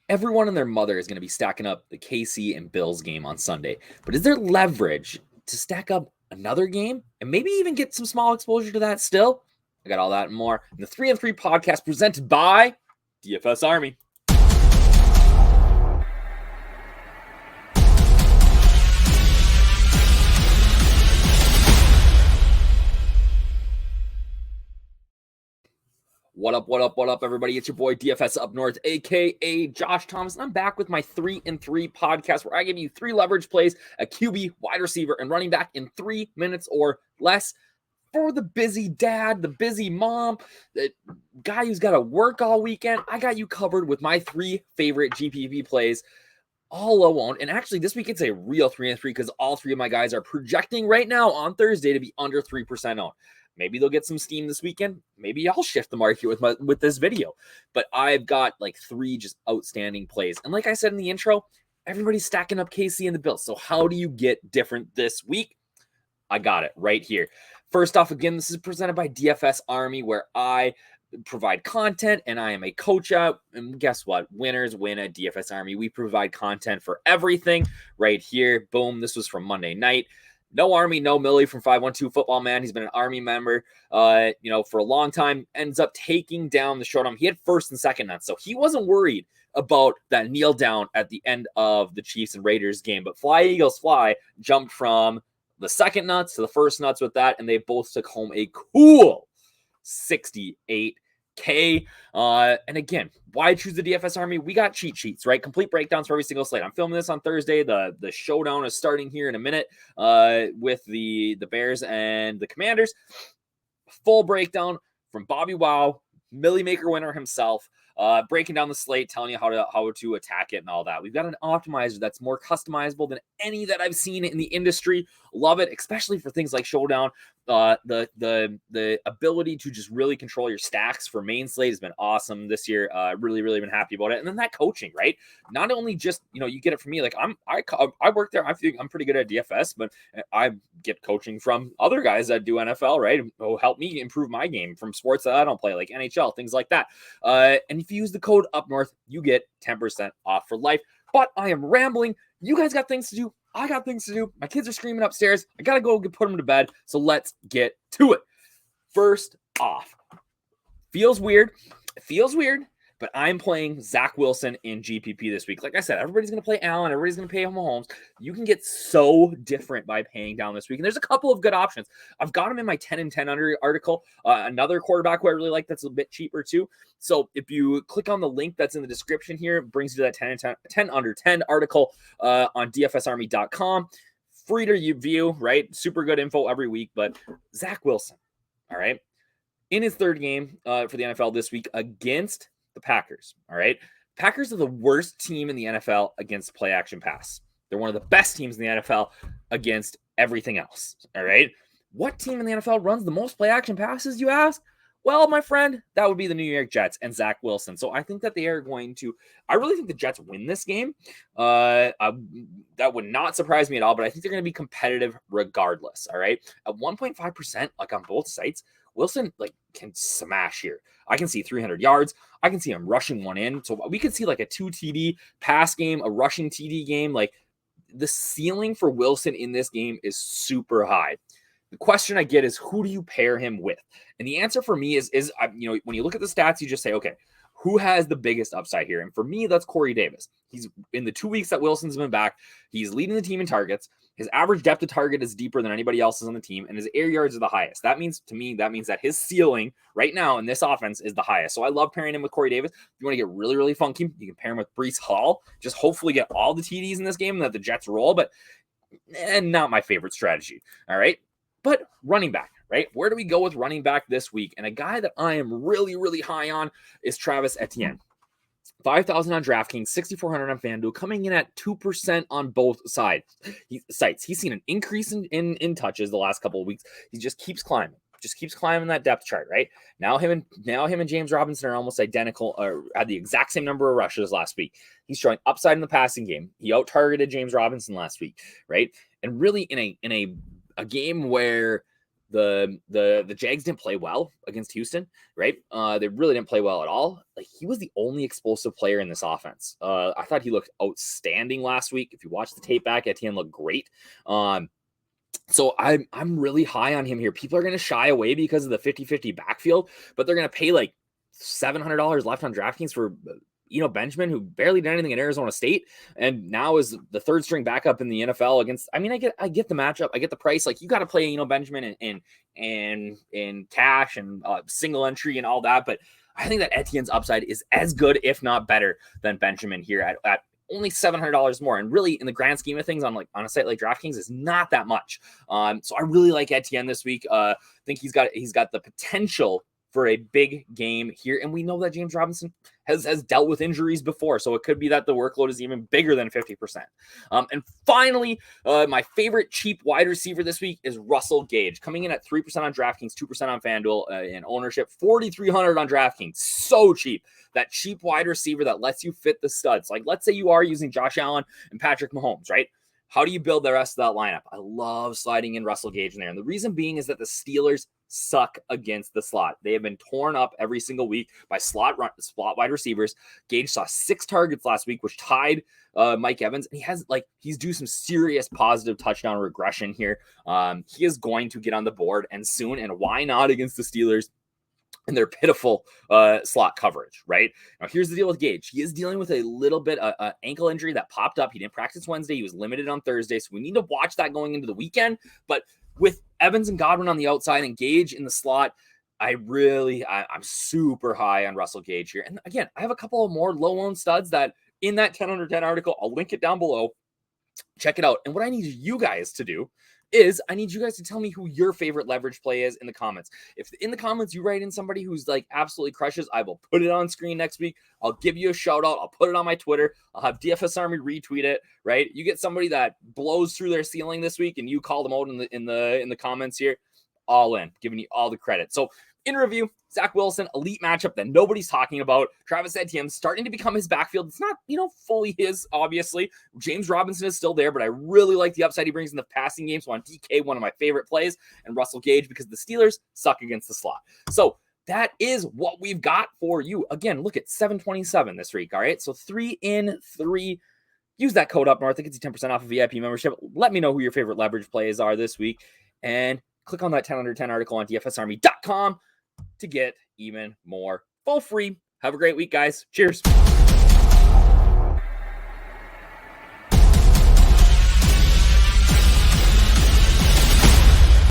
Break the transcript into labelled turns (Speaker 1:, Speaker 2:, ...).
Speaker 1: Everyone and their mother is going to be stacking up the KC and Bills game on Sunday. But is there leverage to stack up another game and maybe even get some small exposure to that still? I got all that and more in the 3 and 3 podcast presented by DFS Army. What up, everybody? It's your boy DFS Up North, aka Josh Thomas, and I'm back with my 3 and 3 podcast where I give you 3 leverage plays, a QB, wide receiver, and running back in 3 minutes or less. For the busy dad, the busy mom, the guy who's got to work all weekend, I got you covered with my 3 favorite GPP plays, all low-owned. And actually, this week it's a real 3 and 3 because all 3 of my guys are projecting right now on Thursday to be under 3% owned. Maybe they'll get some steam this weekend. Maybe I'll shift the market with this video. But I've got like 3 just outstanding plays. And like I said in the intro, everybody's stacking up KC and the Bills. So how do you get different this week? I got it right here. First off, again, this is presented by DFS Army, where I provide content and I am a coach out. And guess what? Winners win at DFS Army. We provide content for everything right here. Boom. This was from Monday night. No Army, no Millie from 512 Football Man. He's been an Army member, for a long time. Ends up taking down the showdown. He had first and second nuts, so he wasn't worried about that kneel down at the end of the Chiefs and Raiders game. But Fly Eagles Fly jumped from the second nuts to the first nuts with that, and they both took home a cool 68K. And again, why choose the DFS Army? We got cheat sheets, right? Complete breakdowns for every single slate. I'm filming this on Thursday. The showdown is starting here in a minute with the Bears and the Commanders. Full breakdown from Bobby Wow, Millie Maker winner himself, breaking down the slate, telling you how to attack it and all that. We've got an optimizer that's more customizable than any that I've seen in the industry. Love it, especially for things like showdown. The ability to just really control your stacks for main slate has been awesome this year. Really been happy about it. And then that coaching, right? Not only just, you get it from me. Like I work there. I think I'm pretty good at DFS, but I get coaching from other guys that do NFL, right? Who help me improve my game from sports that I don't play, like NHL, things like that. And if you use the code UpNorth, you get 10% off for life. But I am rambling. You guys got things to do. I got things to do. My kids are screaming upstairs. I got to go put them to bed. So let's get to it. First off, feels weird, but I'm playing Zach Wilson in GPP this week. Like I said, everybody's going to play Allen. Everybody's going to pay Mahomes. You can get so different by paying down this week. And there's a couple of good options. I've got him in my 10 and 10 under article. Another quarterback who I really like that's a bit cheaper too. So if you click on the link that's in the description here, it brings you to that 10 under 10 article on dfsarmy.com. Free to view, right? Super good info every week. But Zach Wilson, all right, in his third game for the NFL this week against the Packers, all right? Packers are the worst team in the NFL against play action pass. They're one of the best teams in the NFL against everything else, all right? What team in the NFL runs the most play action passes, you ask? Well, my friend, that would be the New York Jets and Zach Wilson. So I think that they are going to – I really think the Jets win this game. That would not surprise me at all, but I think they're going to be competitive regardless, all right? At 1.5%, like on both sites, Wilson can smash here. I can see 300 yards. I can see him rushing one in. So we could see like a 2 TD pass game, a rushing TD game. Like the ceiling for Wilson in this game is super high. The question I get is, who do you pair him with? And the answer for me is when you look at the stats, you just say, okay, who has the biggest upside here? And for me, that's Corey Davis. He's in the 2 weeks that Wilson's been back. He's leading the team in targets. His average depth of target is deeper than anybody else's on the team, and his air yards are the highest. That means that his ceiling right now in this offense is the highest. So I love pairing him with Corey Davis. If you want to get really funky, you can pair him with Breece Hall. Just hopefully get all the TDs in this game and that the Jets roll, but not my favorite strategy. All right. But running back, right? Where do we go with running back this week? And a guy that I am really high on is Travis Etienne. 5,000 on DraftKings, 6,400 on FanDuel, coming in at 2% on both sites. He's seen an increase in touches the last couple of weeks. He just keeps climbing. That depth chart, right? Now him and James Robinson are almost identical, or had the exact same number of rushes last week. He's showing upside in the passing game. He out-targeted James Robinson last week, right? And really in a game where the Jags didn't play well against Houston, right? They really didn't play well at all. Like, he was the only explosive player in this offense. I thought he looked outstanding last week. If you watch the tape back, Etienne looked great. So I'm really high on him here. People are going to shy away because of the 50-50 backfield, but they're going to pay like $700 left on DraftKings for Benjamin, who barely did anything at Arizona State and now is the third string backup in the NFL against. I mean, I get the matchup, I get the price. Like, you got to play Benjamin in cash and single entry and all that, but I think that Etienne's upside is as good, if not better, than Benjamin here at only $700 more. And really, in the grand scheme of things, on a site like DraftKings, is not that much. So I really like Etienne this week. I think he's got the potential for a big game here. And we know that James Robinson has dealt with injuries before, so it could be that the workload is even bigger than 50%. And finally, my favorite cheap wide receiver this week is Russell Gage, coming in at 3% on DraftKings, 2% on FanDuel in ownership, $4,300 on DraftKings. So cheap. That cheap wide receiver that lets you fit the studs. Like, let's say you are using Josh Allen and Patrick Mahomes, right? How do you build the rest of that lineup? I love sliding in Russell Gage in there. And the reason being is that the Steelers suck against the slot. They have been torn up every single week by slot wide receivers. Gage saw 6 targets last week, which tied Mike Evans. And he's due some serious positive touchdown regression here. He is going to get on the board and soon. And why not against the Steelers and their pitiful slot coverage, right? Now, here's the deal with Gage. He is dealing with a little bit of ankle injury that popped up. He didn't practice Wednesday. He was limited on Thursday. So we need to watch that going into the weekend. But with Evans and Godwin on the outside and Gage in the slot, I'm super high on Russell Gage here. And again, I have a couple of more low-owned studs that in that 10 under 10 article, I'll link it down below. Check it out. And what I need you guys to do is I need you guys to tell me who your favorite leverage play is in the comments. If in the comments you write in somebody who's like absolutely crushes, I will put it on screen next week. I'll give you a shout out. I'll put it on my Twitter. I'll have DFS Army retweet it, right? You get somebody that blows through their ceiling this week and you call them out in the comments here. All in, giving you all the credit. So in review, Zach Wilson, elite matchup that nobody's talking about. Travis Etienne starting to become his backfield. It's not, fully his, obviously. James Robinson is still there, but I really like the upside he brings in the passing game. So on DK, one of my favorite plays, and Russell Gage, because the Steelers suck against the slot. So that is what we've got for you. Again, look at 727 this week, all right? So 3 in 3. Use that code UpNorth. It gets you 10% off a VIP membership. Let me know who your favorite leverage plays are this week. And click on that 10 under 10 article on DFSArmy.com to get even more for free. Have a great week, guys. Cheers.